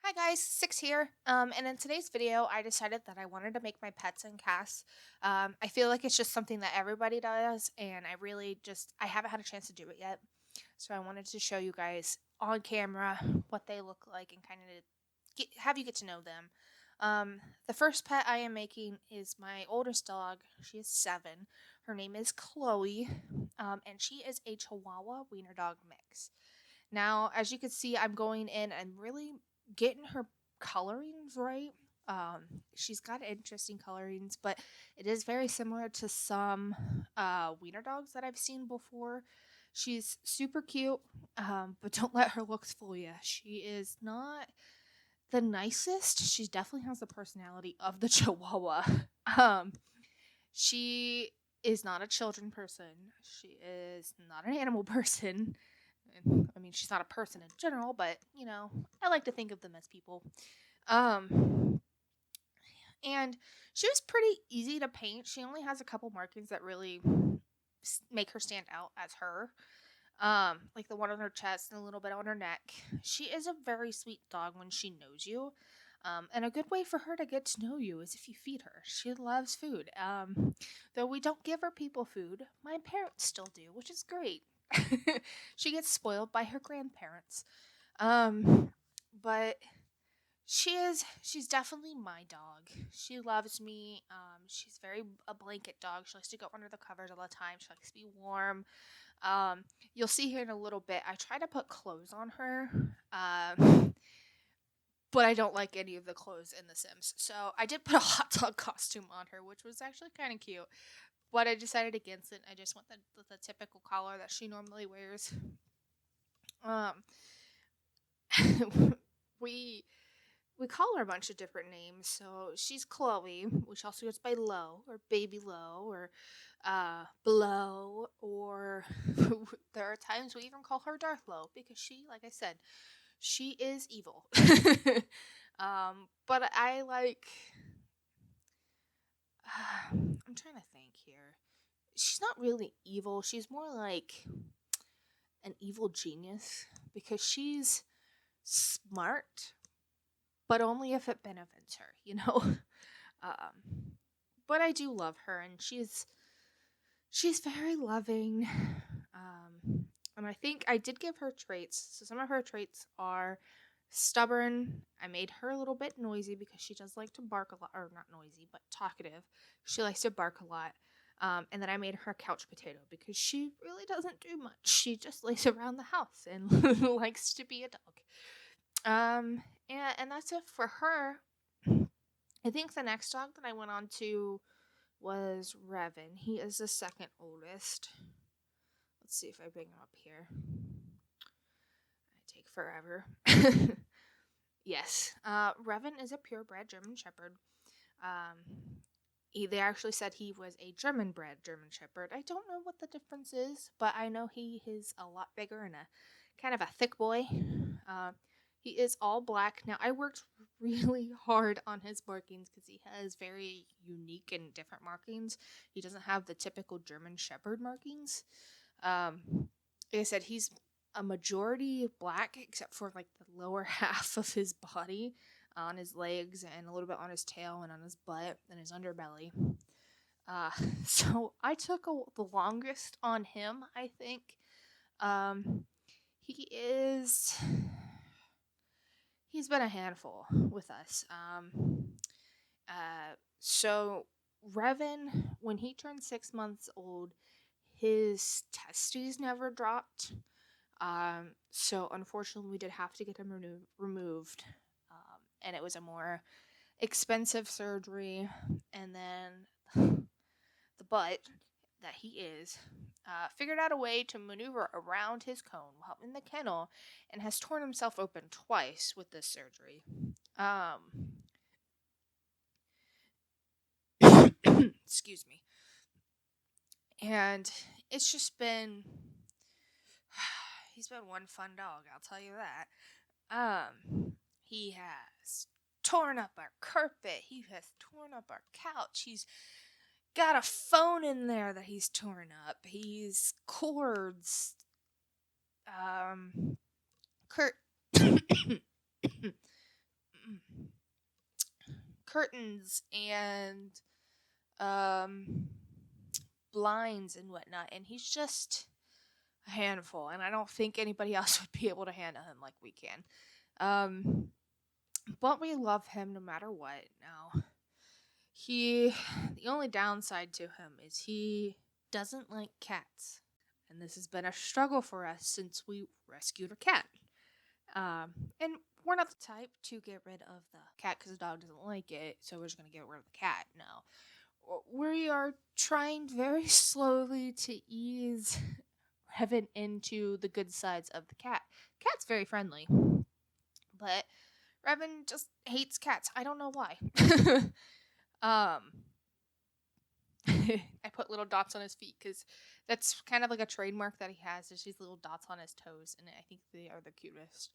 Hi guys, Six here. And in today's video, I decided that I wanted to make my pets and casts. I feel like it's just something that everybody does, and I haven't had a chance to do it yet. So I wanted to show you guys on camera what they look like and kind of have you get to know them. The first pet I am making is my oldest dog. She is 7. Her name is Chloe, and she is a Chihuahua Wiener Dog mix. Now, as you can see, I'm going in and really getting her colorings right. She's got interesting colorings, but it is very similar to some wiener dogs that I've seen before. She's super cute, but don't let her looks fool you. She is not the nicest. She definitely has the personality of the Chihuahua. Um, she is not a children person. She is not an animal person. I mean, she's not a person in general, but I like to think of them as people. Um, and she was pretty easy to paint. She only has a couple markings that really make her stand out as her. Like the one on her chest and a little bit on her neck. She is a very sweet dog when she knows you. And a good way for her to get to know you is if you feed her. She loves food. Though we don't give her people food, my parents still do, which is great. She gets spoiled by her grandparents. But she's definitely my dog. She loves me. She's very a blanket dog. She likes to go under the covers all the time. She likes to be warm. You'll see here in a little bit. I try to put clothes on her. But I don't like any of the clothes in The Sims. So I did put a hot dog costume on her, which was actually kind of cute. But I decided against it. I just want the typical collar that she normally wears. Um, we we call her a bunch of different names. So she's Chloe, which also goes by Lo or Baby Lo or Blow, or there are times we even call her Darth Lo because she, like I said, she is evil. But I like. I'm trying to think here. She's not really evil. She's more like an evil genius because she's smart, but only if it benefits her. But I do love her, and she's very loving. And I think I did give her traits. So some of her traits are stubborn. I made her a little bit noisy because she does like to bark a lot, or not noisy, but talkative. She likes to bark a lot. And then I made her a couch potato because she really doesn't do much. She just lays around the house and likes to be a dog. And that's it for her. I think the next dog that I went on to was Revan. He is the second oldest. Let's see if I bring him up here. I take forever. Yes. Revan is a purebred German Shepherd. They actually said he was a German-bred German Shepherd. I don't know what the difference is, but I know he is a lot bigger and a kind of a thick boy. He is all black. Now, I worked really hard on his markings because he has very unique and different markings. He doesn't have the typical German Shepherd markings. Like I said, he's a majority black except for like the lower half of his body, on his legs and a little bit on his tail and on his butt and his underbelly. So I took the longest on him, I think. He is. He's been a handful with us. So Revan, when he turned 6 months old, his testes never dropped. So unfortunately, we did have to get him removed. And it was a more expensive surgery. And then the butt that he is figured out a way to maneuver around his cone while in the kennel and has torn himself open twice with this surgery. Excuse me. And it's just been. He's been one fun dog, I'll tell you that. He has torn up our carpet. He has torn up our couch. He's got a phone in there that he's torn up. He's cords. Kurt. curtains and um, blinds and whatnot, and he's just a handful. And I don't think anybody else would be able to handle him like we can. But we love him no matter what. Now, the only downside to him is he doesn't like cats, and this has been a struggle for us since we rescued a cat. And we're not the type to get rid of the cat because the dog doesn't like it, so we're just gonna get rid of the cat. No, we are trying very slowly to ease Revan into the good sides of the cat. Cat's very friendly, but Revan just hates cats. I don't know why. I put little dots on his feet because that's kind of like a trademark that he has. There's these little dots on his toes, and I think they are the cutest.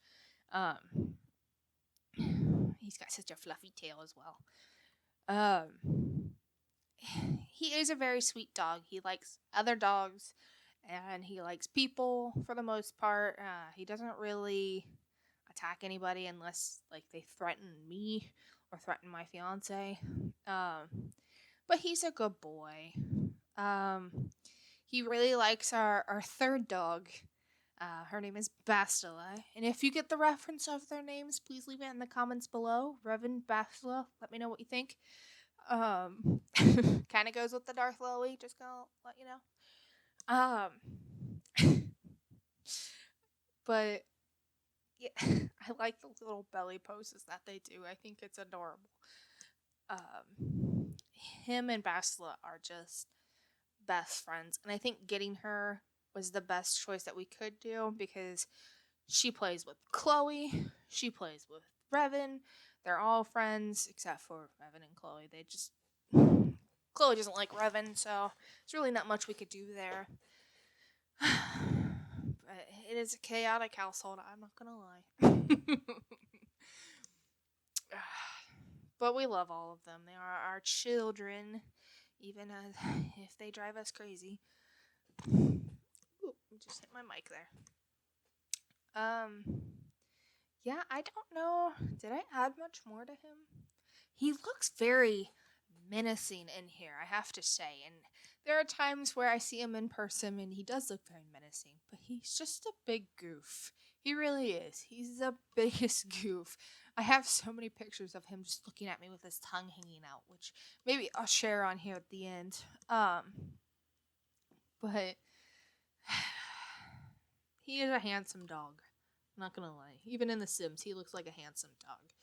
He's got such a fluffy tail as well. He is a very sweet dog. He likes other dogs, and he likes people for the most part. He doesn't really attack anybody unless like they threaten me or threaten my fiance. But he's a good boy. He really likes our third dog. Her name is Bastila. And if you get the reference of their names, please leave it in the comments below. Revan, Bastila, let me know what you think. Kind of goes with the Darth Lily, just gonna let you know. But yeah, I like the little belly poses that they do. I think it's adorable. Him and Bastila are just best friends, and I think getting her was the best choice that we could do because she plays with Chloe, she plays with Revan. They're all friends except for Revan and Chloe. They just Chloe doesn't like Revan, so there's really not much we could do there. But it is a chaotic household, I'm not gonna lie. But we love all of them. They are our children, even if they drive us crazy. Ooh, just hit my mic there. Yeah, I don't know. Did I add much more to him? He looks very menacing in here, I have to say. And there are times where I see him in person and he does look very menacing, but he's just a big goof. He really is. He's the biggest goof. I have so many pictures of him just looking at me with his tongue hanging out, which maybe I'll share on here at the end. But he is a handsome dog. I'm not gonna lie. Even in The Sims, he looks like a handsome dog.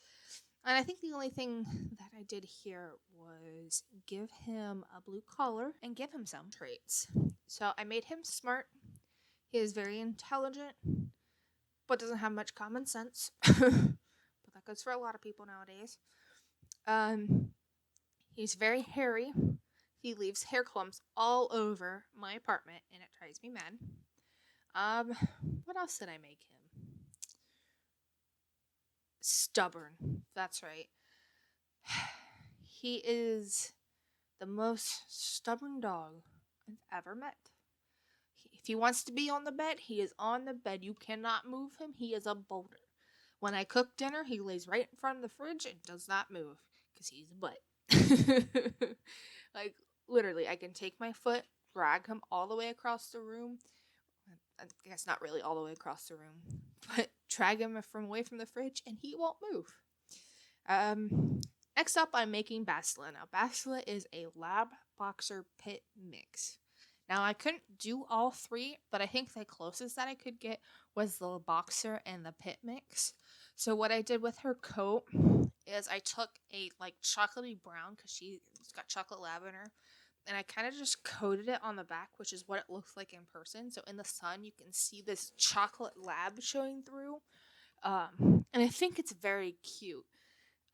And I think the only thing that I did here was give him a blue collar and give him some traits. So I made him smart. He is very intelligent, but doesn't have much common sense. But that goes for a lot of people nowadays. He's very hairy. He leaves hair clumps all over my apartment, and it drives me mad. What else did I make him? Stubborn. That's right. He is the most stubborn dog I've ever met. If he wants to be on the bed, he is on the bed. You cannot move him. He is a boulder. When I cook dinner, he lays right in front of the fridge and does not move because he's a butt. Like, literally, I can take my foot, drag him all the way across the room. I guess not really all the way across the room, but drag him from away from the fridge and he won't move. Next up, I'm making Basila. Now, Basila is a lab boxer pit mix. Now, I couldn't do all three, but I think the closest that I could get was the boxer and the pit mix. So what I did with her coat is I took a like chocolatey brown because she's got chocolate lab in her, and I kind of just coated it on the back, which is what it looks like in person. So in the sun, you can see this chocolate lab showing through, and I think it's very cute.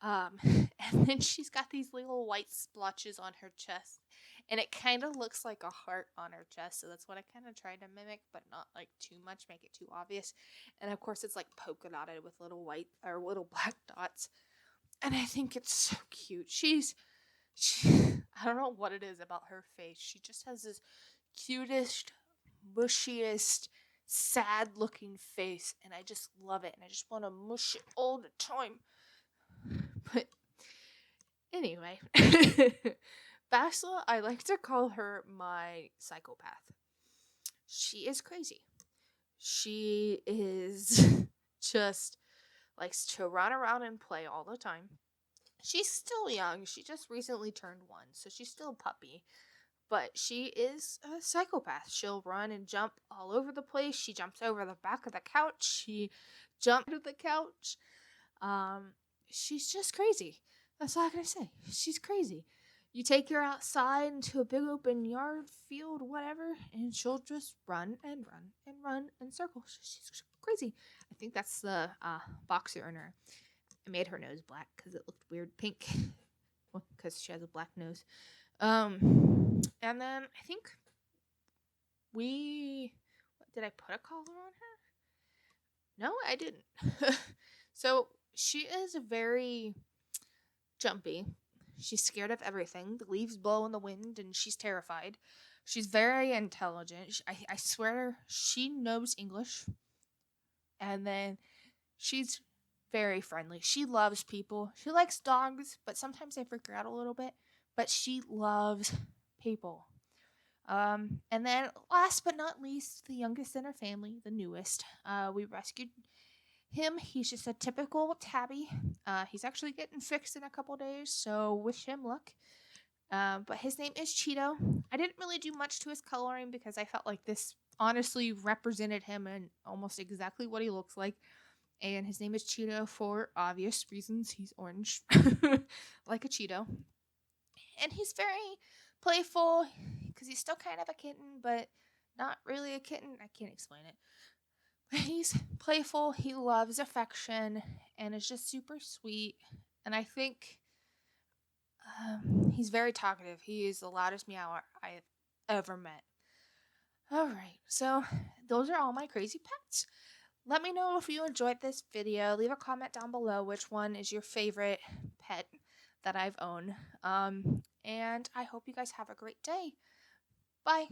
And then she's got these little white splotches on her chest, and it kind of looks like a heart on her chest. So that's what I kind of tried to mimic, but not like too much, make it too obvious. And of course, it's like polka dotted with little white or little black dots, and I think it's so cute. I don't know what it is about her face. She just has this cutest, mushiest, sad looking face, and I just love it, and I just want to mush it all the time. But anyway, Basil, I like to call her my psychopath. She is crazy. She is just likes to run around and play all the time. She's still young. She just recently turned 1, so she's still a puppy. But she is a psychopath. She'll run and jump all over the place. She jumps over the back of the couch. She jumped to the couch. She's just crazy. That's all I gotta say. She's crazy. You take her outside into a big open yard, field, whatever, and she'll just run and run and run in circles. She's crazy. I think that's the boxer in her. I made her nose black because it looked weird pink. Well, because she has a black nose. And then I think did I put a collar on her? No, I didn't. So she is very jumpy. She's scared of everything. The leaves blow in the wind and she's terrified. She's very intelligent. I swear she knows English. And then she's very friendly. She loves people. She likes dogs, but sometimes they freak her out a little bit. But she loves people. And then last but not least, the youngest in our family, the newest. We rescued him. He's just a typical tabby. He's actually getting fixed in a couple days, so wish him luck. But his name is Cheetah. I didn't really do much to his coloring because I felt like this honestly represented him and almost exactly what he looks like. And his name is Cheetah for obvious reasons. He's orange, like a Cheeto. And he's very playful because he's still kind of a kitten, but not really a kitten. I can't explain it. But he's playful. He loves affection and is just super sweet. And I think he's very talkative. He is the loudest meower I've ever met. All right, so those are all my crazy pets. Let me know if you enjoyed this video. Leave a comment down below which one is your favorite pet that I've owned. And I hope you guys have a great day. Bye.